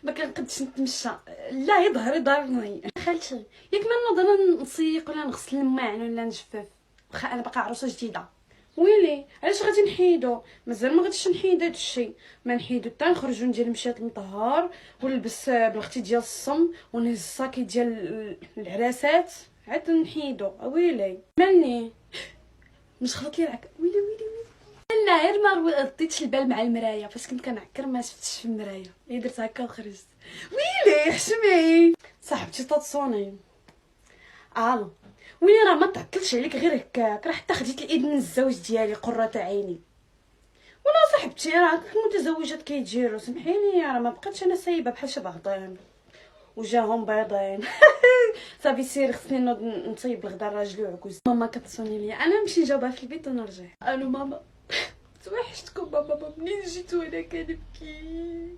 ما كنقدش نتمشى، لا هي ظهري ضرني. خالتي ياك ما نوض نسيق ولا نغسل الماعن ولا نجفف، واخا انا باقا عروسه جديده. ويلي علاش غادي نحيدو؟ مازال ما غاديش نحيد هادشي، ما نحيدو حتى نخرجو ندير مشيط المطهر ونلبس بلغتي ديال الصم ونهز الصاكي ديال العراسات عاد نحيدو. ويلي مالني مش خلط لي العك. ويلي لا غير ما رديتش البال مع المرايه، فاش كنت كنعكر ما شفتش في المرايه، غير درت هكا وخرجت. ويلي حشمي صاحبتي تتصوني. الو ويلي راه ما تعطلش عليك غير هكاك، راه حتى خديت الاذن من الزوج ديالي قرة عيني. ولا صاحبتي راه المتزوجات كيديروا، سمحيلي راه ما بقيتش انا سايبه بحال شي بعضين وجاهم بيضين. صافي سيري خصني نوض نطيب الغدا راجلي وعكوز. ماما كتصوني ليا، انا نمشي نجاوبها في البيت ونرجع. الو ماما توحشتكم بابا، منين جيت وانا كنبكي.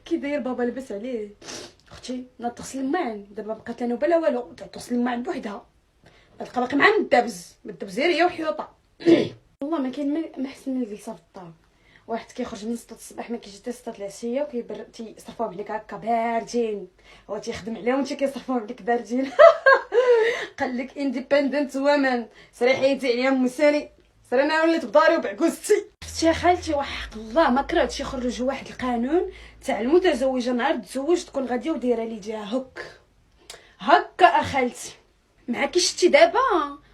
كي داير بابا لبس عليه. اختي ناض تغسل الماعن، دابا بقات لا نوبه لا والو، تغسل الماعن بوحدها، تلقى باقي معاه الدبز هي وحيوطه. والله ما كاين ما احسن من الجلسه في الدار، واحد كيخرج من 6 الصباح ما كيجي حتى 6 العشيه تيصرفوا عليك هكا باردين، هو تيخدم عليهم وانت كيصرفوا عليك باردين. قال لك انديبندنت وومن، سري حيدي عليا مساني، سري انا وليت بداري وبعكوزتي. اختي يا خالتي وحق الله ما كرهتش يخرجوا واحد القانون تاع المتزوجه نهار تزوج تكون غاديه ودايره ليديها هكا اخالتي. معاكي شتي دابا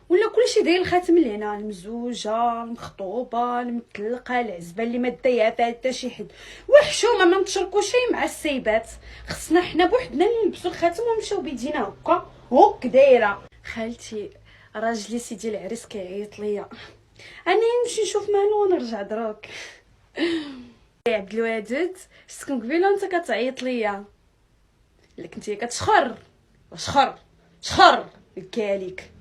ولا كلشي داير الخاتم اللي هنا، المزوجه المخطوبه المطلقه العزبه اللي ما دايها فيها حتى شي حد. وحشومه ما نتشركوا شي مع السيبات، خصنا حنا بوحدنا اللي نلبسوا الخاتم ونمشيو بيدينا هك دايره. خالتي راجلي سيدي العريس كيعيط ليا، انا نمشي نشوف مالو ونرجع دروك. يا عبد الودود شتكون قبيله وانت كتعيط ليا، لا كنتي كتشخر شخر الكاليك.